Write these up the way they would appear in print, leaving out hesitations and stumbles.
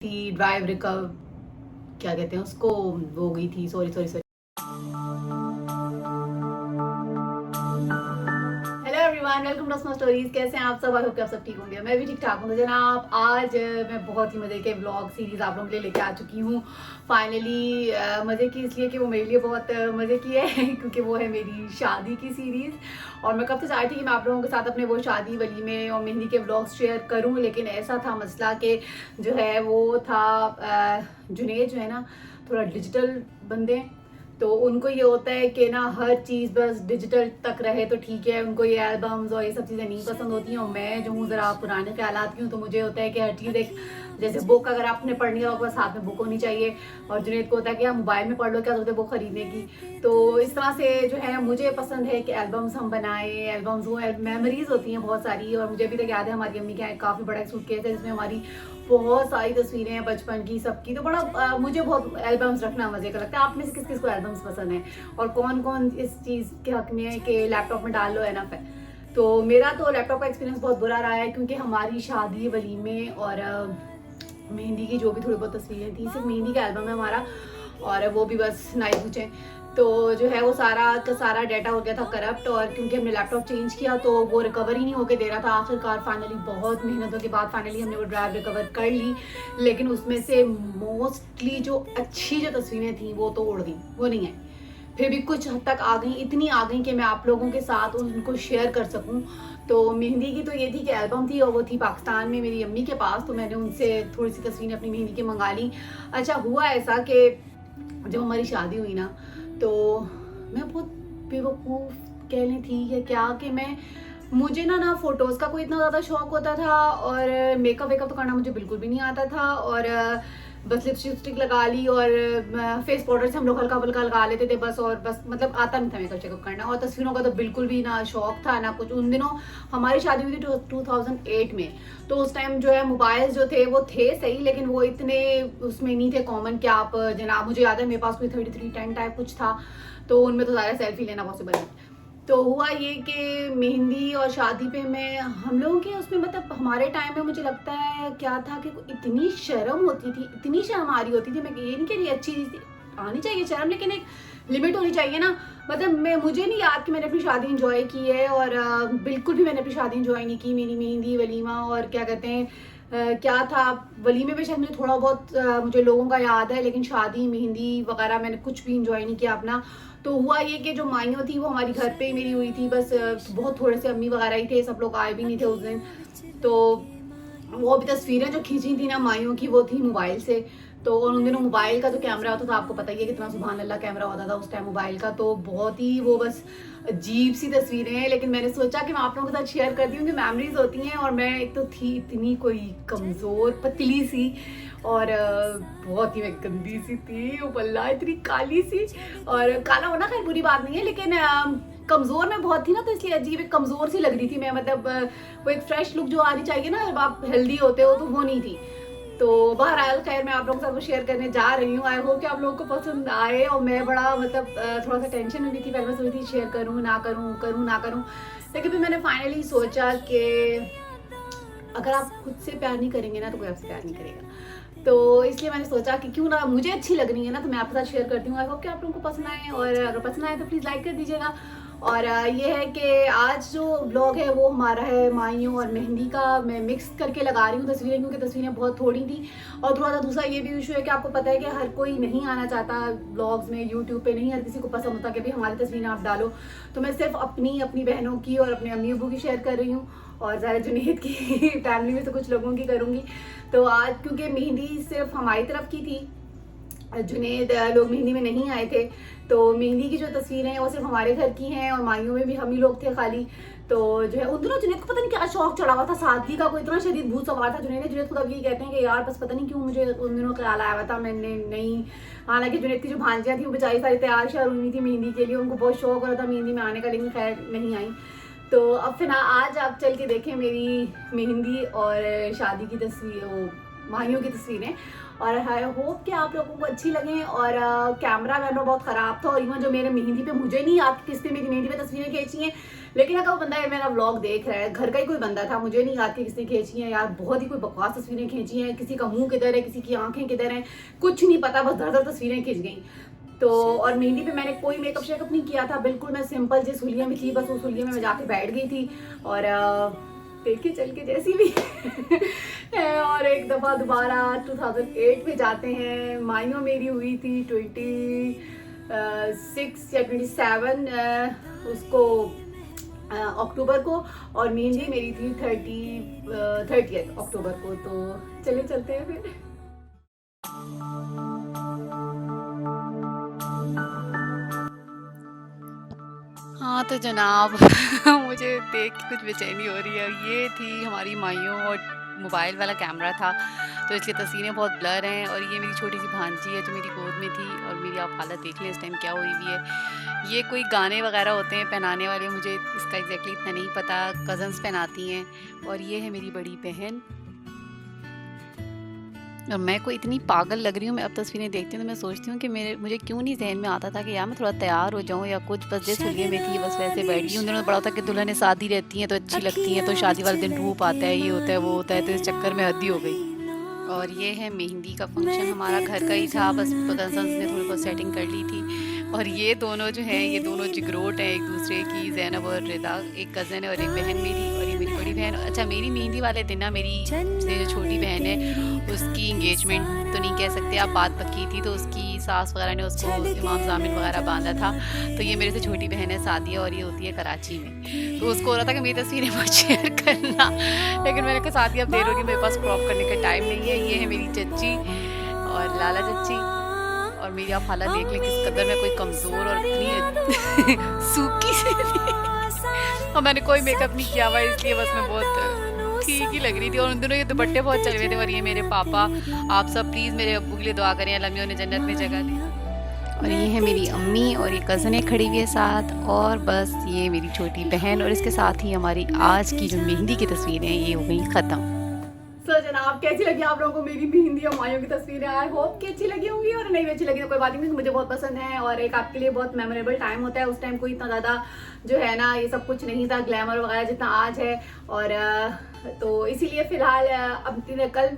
थी drive recover, क्या कहते हैं उसको, वो हो गई थी। Sorry sorry sorry. Hello everyone, welcome to small stories. कैसे हैं आप सब? आई होप कि आप सब ठीक होंगे। मैं भी ठीक ठाक हूँ। तो जनाब, आज मैं बहुत ही मजे के व्लॉग सीरीज आप लोगों के लिए लेके आ चुकी हूँ। फाइनली मजे की इसलिए कि वो मेरे लिए बहुत मजे की है क्योंकि वो है मेरी शादी की सीरीज। और मैं कब से चाहती थी कि मैं आप लोगों के साथ अपने वो शादी वलीमे और मेहंदी के व्लॉग्स शेयर करूँ, लेकिन ऐसा था मसला कि जो है वो था जुनेद जो है ना, थोड़ा डिजिटल बंदे हैं, तो उनको ये होता है कि ना हर चीज़ बस डिजिटल तक रहे तो ठीक है। उनको ये एल्बम्स और ये सब चीज़ें नहीं पसंद होती हैं। और मैं जो हूँ ज़रा पुराने ख्यालात की हूँ, तो मुझे होता है कि हर चीज़ एक जैसे बुक अगर आपने पढ़नी हो बस साथ में बुक होनी चाहिए। और जुनेद को होता है कि आप मोबाइल में पढ़ लो, क्या जरूरत है बुक खरीदने की। तो इस तरह से जो है मुझे पसंद है कि एल्बम्स हम बनाएं। एल्बम्स वो मेमोरीज होती हैं बहुत सारी। और मुझे अभी तक याद है हमारी अम्मी के यहाँ काफ़ी बड़ा सूटकेस है जिसमें हमारी बहुत सारी तस्वीरें हैं बचपन की, सबकी। तो बड़ा मुझे बहुत एल्बम्स रखना मजे का लगता है। आप में से किस किस को एल्बम्स पसंद है और कौन कौन इस चीज़ के हक में है कि लैपटॉप में डाल लो एनफ है। तो मेरा तो लैपटॉप का एक्सपीरियंस बहुत बुरा रहा है क्योंकि हमारी शादी वलीमे और मेहंदी की जो भी थोड़ी बहुत तस्वीरें थी, सिर्फ मेहंदी का एल्बम है हमारा, और वो भी बस नाई पूछे। तो जो है वो सारा का सारा डाटा हो गया था करप्ट। और क्योंकि हमने लैपटॉप चेंज किया तो वो रिकवर ही नहीं होके दे रहा था। आखिरकार फाइनली बहुत मेहनतों के बाद फाइनली हमने वो ड्राइव रिकवर कर ली, लेकिन उसमें से मोस्टली जो अच्छी जो तस्वीरें थी वो तो उड़ गई, वो नहीं है। फिर भी कुछ हद तक आ गई, इतनी आ गई कि मैं आप लोगों के साथ उनको शेयर कर सकूं। तो मेहंदी की तो ये थी कि एल्बम थी और वो थी पाकिस्तान में मेरी अम्मी के पास, तो मैंने उनसे थोड़ी सी तस्वीरें अपनी मेहंदी की मंगा ली। अच्छा हुआ ऐसा कि जब हमारी शादी हुई ना, तो मैं बहुत बेवकूफ़ कह लें थी या क्या कि मुझे ना फोटोज़ का कोई इतना ज़्यादा शौक होता था, और मेकअप वेकअप तो करना मुझे बिल्कुल भी नहीं आता था। और बस लिपस्टिक लगा ली और फेस पाउडर से हम लोग हल्का हल्का लगा लेते थे बस। और बस मतलब आता नहीं था मेकअप चेकअप करना। और तस्वीरों का तो बिल्कुल भी ना शौक था ना कुछ। उन दिनों हमारी शादी हुई थी 2008 में, तो उस टाइम जो है मोबाइल जो थे वो थे सही, लेकिन वो इतने उसमें नहीं थे कॉमन कि आप जनाब, मुझे याद है मेरे पास कोई 3310 टाइप कुछ था, तो उनमें तो ज़्यादा सेल्फी लेना पॉसिबल नहीं। तो हुआ ये कि मेहंदी और शादी पे मैं हम लोगों के उसमें मतलब हमारे टाइम में मुझे लगता है क्या था कि इतनी शर्म होती थी, इतनी शर्म आ रही होती थी। मैं ये नहीं कह रही अच्छी चीज़ आनी चाहिए शर्म, लेकिन एक लिमिट होनी चाहिए ना। मतलब मुझे नहीं याद कि मैंने अपनी शादी इंजॉय की है, और बिल्कुल भी मैंने अपनी शादी इंजॉय नहीं की। मेरी मेहंदी वलीमा और क्या कहते हैं क्या था, वलीमे पे शायद मुझे थोड़ा बहुत मुझे लोगों का याद है, लेकिन शादी मेहंदी वगैरह मैंने कुछ भी इंजॉय नहीं किया अपना। तो हुआ ये कि जो माइयों थी वो हमारी घर पे ही मेरी हुई थी बस। बहुत थोड़े से अम्मी वगैरह ही थे, सब लोग आए भी नहीं थे उस दिन। तो वो भी तस्वीरें जो खींची थी ना माइयों की, वो थी मोबाइल से। तो उन दिनों मोबाइल का जो कैमरा होता था आपको पता ही है कितना सुभान अल्लाह कैमरा होता था उस टाइम मोबाइल का। तो बहुत ही वो बस अजीब सी तस्वीरें हैं, लेकिन मैंने सोचा कि मैं आप लोगों के साथ शेयर करती हूँ कि मेमोरीज होती हैं। और मैं एक तो थी इतनी कोई कमज़ोर पतली सी, और बहुत ही मैं गंदी सी थी, ओ अल्लाह इतनी काली सी। और काला होना खैर बुरी बात नहीं है, लेकिन कमज़ोर मैं बहुत थी ना, तो इसलिए अजीब एक कमज़ोर सी लग रही थी मैं। मतलब वो एक फ्रेश लुक जो आनी चाहिए ना जब आप हेल्दी होते हो, तो वो नहीं थी। तो बहरहाल खैर मैं आप लोगों के साथ वो शेयर करने जा रही हूँ। आई होप कि आप लोगों को पसंद आए। और मैं बड़ा मतलब थोड़ा सा टेंशन में भी थी, पहले मैं सोची थी शेयर करूँ ना करूँ, करूँ ना करूँ, लेकिन फिर मैंने फाइनली सोचा कि अगर आप खुद से प्यार नहीं करेंगे ना तो कोई आपसे प्यार नहीं करेगा। तो इसलिए मैंने सोचा कि क्यों ना, मुझे अच्छी लग रही है ना तो मैं आपके साथ शेयर करती हूँ। आई होप कि आप लोगों को पसंद आए, और अगर पसंद आए तो प्लीज़ लाइक कर दीजिएगा। और ये है कि आज जो ब्लॉग है वो हमारा है माइयों और मेहंदी का। मैं मिक्स करके लगा रही हूँ तस्वीरें क्योंकि तस्वीरें बहुत थोड़ी थी। और थोड़ा सा दूसरा ये भी इशू है कि आपको पता है कि हर कोई नहीं आना चाहता ब्लॉग्स में, यूट्यूब पे नहीं हर किसी को पसंद होता कि भाई हमारी तस्वीरें आप डालो। तो मैं सिर्फ अपनी बहनों की और अपने अम्मी अबू की शेयर कर रही हूँ, और ज़रा जुनेद की फैमिली में से कुछ लोगों की करूँगी। तो आज क्योंकि मेहंदी सिर्फ हमारी तरफ की थी, जुनेद लोग मेहंदी में नहीं आए थे, तो मेहंदी की जो तस्वीरें हैं वो सिर्फ हमारे घर की हैं, और माइयों में भी हम ही लोग थे खाली। तो जो है उन दिनों जुनेद को पता नहीं क्या शौक चढ़ा हुआ था सादगी का, कोई इतना शदीद भूत सवार था जुनेद को। तब ये कहते हैं कि यार बस पता नहीं क्यों मुझे उन दिनों ख्याल आया हुआ था, मैंने नहीं। हालांकि जुनेद की जो भांजियाँ थी वो बेचारी सारी तैयार श्यार हुई थी मेहंदी के लिए, उनको बहुत शौक हो रहा था मेहंदी में आने का, लेकिन खैर नहीं आई। तो अब फिर आज आप चल के देखें मेरी मेहंदी और शादी की तस्वीर, वो माहियों की तस्वीरें, और आई होप कि आप लोगों को अच्छी लगें। और कैमरा वैमरा बहुत ख़राब था, और इवन जो मेरे मेहंदी पे, मुझे नहीं याद किसने मेरी मेहंदी पे तस्वीरें खींची हैं, लेकिन अगर वो बंदा मेरा व्लॉग देख रहा है, घर का ही कोई बंदा था, मुझे नहीं याद कि किसने खींची है यार, बहुत ही कोई बकवास तस्वीरें खींची हैं, किसी का मुंह किधर है, किसी की आंखें किधर हैं, कुछ नहीं पता, बस धड़ धड़ तस्वीरें खींच गई। तो और मेहंदी पे मैंने कोई मेकअप शेकअप नहीं किया था, बिल्कुल मैं सिंपल जिस हुलिया में थी बस उस हुलिया में मैं जाके बैठ गई थी, और देखिए चल के जैसी भी है। और एक दफ़ा दोबारा 2008 में जाते हैं, माइयों मेरी हुई थी 26 या 27 उसको अक्टूबर को, और मेहंदी मेरी थी 30 अक्टूबर को। तो चलिए चलते हैं फिर। हाँ तो जनाब मुझे देख के कुछ बेचैनी हो रही है। ये थी हमारी माइयों, और मोबाइल वाला कैमरा था तो इसलिए तस्वीरें बहुत ब्लर हैं। और ये मेरी छोटी सी भांजी है जो मेरी गोद में थी, और मेरी आप हालत देख लें इस टाइम क्या हुई हुई है। ये कोई गाने वगैरह होते हैं पहनाने वाले, मुझे इसका एग्जैक्टली इतना नहीं पता, कज़न्स पहनाती हैं। और ये है मेरी बड़ी बहन, और मैं कोई इतनी पागल लग रही हूँ। मैं अब तस्वीरें देखती हूँ तो मैं सोचती हूँ कि मुझे क्यों नहीं जहन में आता था कि यार मैं थोड़ा तैयार हो जाऊँ या कुछ, बस जिस हुलिये में थी बस वैसे बैठ गई। उन दिनों बड़ा होता कि दुल्हनें शादी रहती हैं तो अच्छी लगती हैं, तो शादी वाले दिन रूप आता है, ये होता है वो होता है, तो इस चक्कर में हद ही हो गई। और ये है मेहंदी का फंक्शन, हमारा घर का ही था, बस कज़न्स ने थोड़ी बहुत सेटिंग कर ली थी। और ये दोनों जो हैं, ये दोनों जिगरोट हैं एक दूसरे की, ज़ैनब और रिदा, एक कज़न है और एक बहन मेरी, और ये मेरी बड़ी बहन। अच्छा, मेरी मेहंदी वाले दिन ना मेरी से जो छोटी बहन है उसकी इंगेजमेंट तो नहीं कह सकते आप, बात पक्की थी, तो उसकी सास वगैरह ने उसको इमाम ज़ामिन वगैरह बांधा था। तो ये मेरे से छोटी बहन है सादिया, और ये होती है कराची में। तो उसको हो रहा था कि मेरी तस्वीरें मत शेयर करना, लेकिन मैंने कहा सादिया अब देर होगी, मेरे पास क्रॉप करने का टाइम नहीं है। ये है मेरी चच्ची और लाला चच्ची, और मेरी आप हालत देख लें किस कदर में कोई कमज़ोर और इतनी सूखी सी थी। और मैंने कोई मेकअप नहीं किया हुआ, इसलिए बस मैं बहुत ठीक ही लग रही थी। और उन दिनों ये दुपट्टे बहुत चल रहे थे। और ये मेरे पापा, आप सब प्लीज़ मेरे अब्बू के लिए दुआ करें, अल्लाह मियां उन्हें जन्नत में जगह दी। और ये है मेरी अम्मी, और ये कज़नें खड़ी हुई है साथ, और बस ये मेरी छोटी बहन, और इसके साथ ही हमारी आज की जो मेहंदी की तस्वीरें हैं ये हो गई ख़त्म। तो जनाब कैसी लगी आप लोगों को मेरी मेहंदी और माइयों की तस्वीरें? आई होप कि अच्छी लगी होंगी, और नहीं भी अच्छी लगी तो कोई बात नहीं, मुझे बहुत पसंद है। और एक आपके लिए बहुत मेमोरेबल टाइम होता है, उस टाइम कोई इतना ज़्यादा जो है ना ये सब कुछ नहीं था, ग्लैमर वगैरह जितना आज है। और तो इसीलिए फ़िलहाल अब कल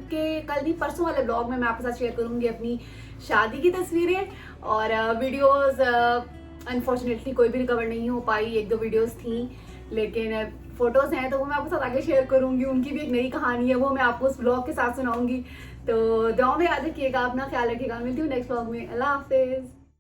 नहीं परसों वाले ब्लॉग में मैं आपके साथ शेयर करूँगी अपनी शादी की तस्वीरें। और वीडियोज़ अनफॉर्चुनेटली कोई भी रिकवर नहीं हो पाई, एक दो वीडियोज़ थी, लेकिन फोटोज़ हैं तो वो मैं आपके साथ आगे शेयर करूंगी। उनकी भी एक नई कहानी है, वो मैं आपको उस ब्लॉग के साथ सुनाऊंगी। तो दुआ में याद रखिएगा, अपना ख्याल रखिएगा। मिलती हूँ नेक्स्ट ब्लॉग में। अल्लाह हाफिज़।